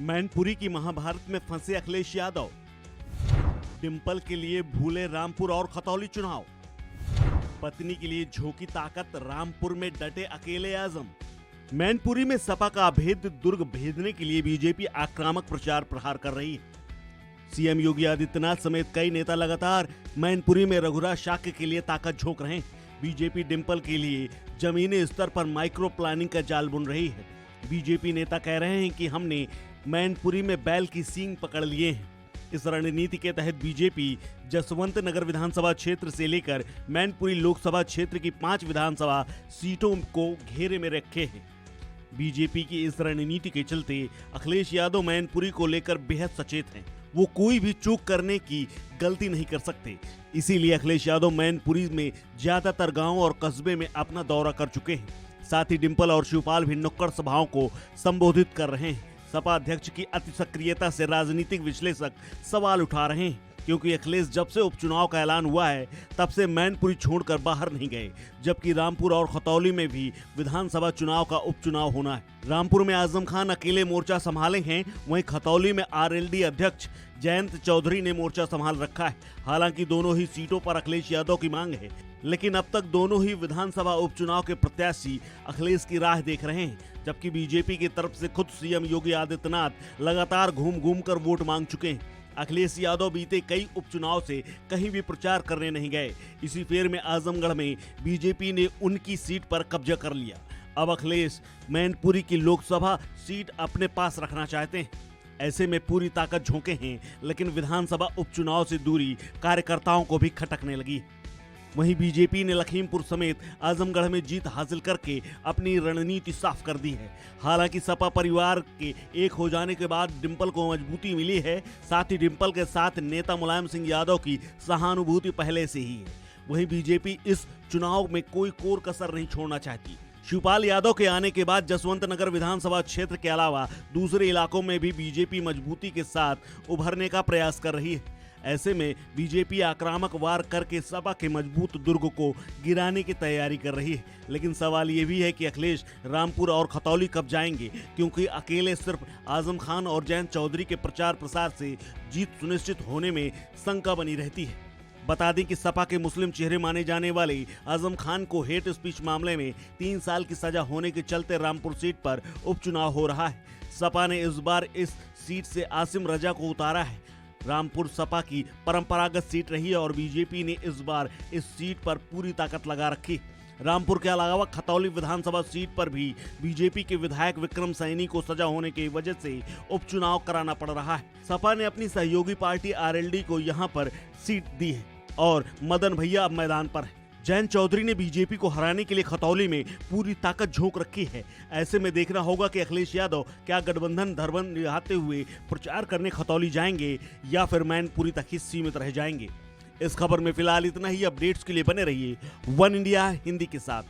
मैनपुरी की महाभारत में फंसे अखिलेश यादव, डिंपल के लिए भूले रामपुर और खतौली चुनाव, पत्नी के लिए झोंकी ताकत, रामपुर में डटे अकेले आजम। मैनपुरी में सपा का अभेद दुर्ग भेदने के लिए बीजेपी आक्रामक प्रचार प्रहार कर रही है। सीएम योगी आदित्यनाथ समेत कई नेता लगातार मैनपुरी में रघुराज शाक्य के लिए ताकत झोंक रहे हैं। बीजेपी डिंपल के लिए जमीनी स्तर पर माइक्रो प्लानिंग का जाल बुन रही है। बीजेपी नेता कह रहे हैं कि हमने मैनपुरी में बैल की सींग पकड़ लिए हैं। इस रणनीति के तहत बीजेपी जसवंत नगर विधानसभा क्षेत्र से लेकर मैनपुरी लोकसभा क्षेत्र की 5 विधानसभा सीटों को घेरे में रखे हैं। बीजेपी की इस रणनीति के चलते अखिलेश यादव मैनपुरी को लेकर बेहद सचेत हैं। वो कोई भी चूक करने की गलती नहीं कर सकते। इसीलिए अखिलेश यादव मैनपुरी में ज्यादातर गांव और कस्बे में अपना दौरा कर चुके हैं। साथ ही डिंपल और शिवपाल भी नुक्कड़ सभाओं को संबोधित कर रहे हैं। सपा अध्यक्ष की अति सक्रियता से राजनीतिक विश्लेषक सवाल उठा रहे हैं, क्योंकि अखिलेश जब से उपचुनाव का ऐलान हुआ है तब से मैनपुरी छोड़कर बाहर नहीं गए, जबकि रामपुर और खतौली में भी विधानसभा चुनाव का उपचुनाव होना है। रामपुर में आजम खान अकेले मोर्चा संभाले हैं, वहीं खतौली में आरएलडी अध्यक्ष जयंत चौधरी ने मोर्चा संभाल रखा है। हालांकि दोनों ही सीटों पर अखिलेश यादव की मांग है, लेकिन अब तक दोनों ही विधानसभा उपचुनाव के प्रत्याशी अखिलेश की राह देख रहे हैं, जबकि बीजेपी की तरफ से खुद सीएम योगी आदित्यनाथ लगातार घूम घूम कर वोट मांग चुके हैं। अखिलेश यादव बीते कई उपचुनाव से कहीं भी प्रचार करने नहीं गए। इसी फेर में आजमगढ़ में बीजेपी ने उनकी सीट पर कब्जा कर लिया। अब अखिलेश मैनपुरी की लोकसभा सीट अपने पास रखना चाहते हैं। ऐसे में पूरी ताकत झोंके हैं, लेकिन विधानसभा उपचुनाव से दूरी कार्यकर्ताओं को भी खटकने लगी। वहीं बीजेपी ने लखीमपुर समेत आजमगढ़ में जीत हासिल करके अपनी रणनीति साफ कर दी है। हालांकि सपा परिवार के एक हो जाने के बाद डिंपल को मजबूती मिली है। साथ ही डिंपल के साथ नेता मुलायम सिंह यादव की सहानुभूति पहले से ही है। वहीं बीजेपी इस चुनाव में कोई कोर कसर नहीं छोड़ना चाहती। शिवपाल यादव के आने के बाद जसवंत नगर विधानसभा क्षेत्र के अलावा दूसरे इलाकों में भी बीजेपी मजबूती के साथ उभरने का प्रयास कर रही है। ऐसे में बीजेपी आक्रामक वार करके सपा के मजबूत दुर्ग को गिराने की तैयारी कर रही है। लेकिन सवाल ये भी है कि अखिलेश रामपुर और खतौली कब जाएंगे, क्योंकि अकेले सिर्फ आजम खान और जयंत चौधरी के प्रचार प्रसार से जीत सुनिश्चित होने में शंका बनी रहती है। बता दें कि सपा के मुस्लिम चेहरे माने जाने वाले आजम खान को हेट स्पीच मामले में 3 साल की सजा होने के चलते रामपुर सीट पर उपचुनाव हो रहा है। सपा ने इस बार इस सीट से आसिम रजा को उतारा है। रामपुर सपा की परंपरागत सीट रही है और बीजेपी ने इस बार इस सीट पर पूरी ताकत लगा रखी। रामपुर के अलावा खतौली विधानसभा सीट पर भी बीजेपी के विधायक विक्रम सैनी को सजा होने की वजह से उपचुनाव कराना पड़ रहा है। सपा ने अपनी सहयोगी पार्टी आरएलडी को यहां पर सीट दी है और मदन भैया अब मैदान पर है। जयंत चौधरी ने बीजेपी को हराने के लिए खतौली में पूरी ताकत झोंक रखी है। ऐसे में देखना होगा कि अखिलेश यादव क्या गठबंधन धरबन निभाते हुए प्रचार करने खतौली जाएंगे या फिर मैनपुरी तक ही सीमित रह जाएंगे। इस खबर में फिलहाल इतना ही। अपडेट्स के लिए बने रहिए वन इंडिया हिंदी के साथ।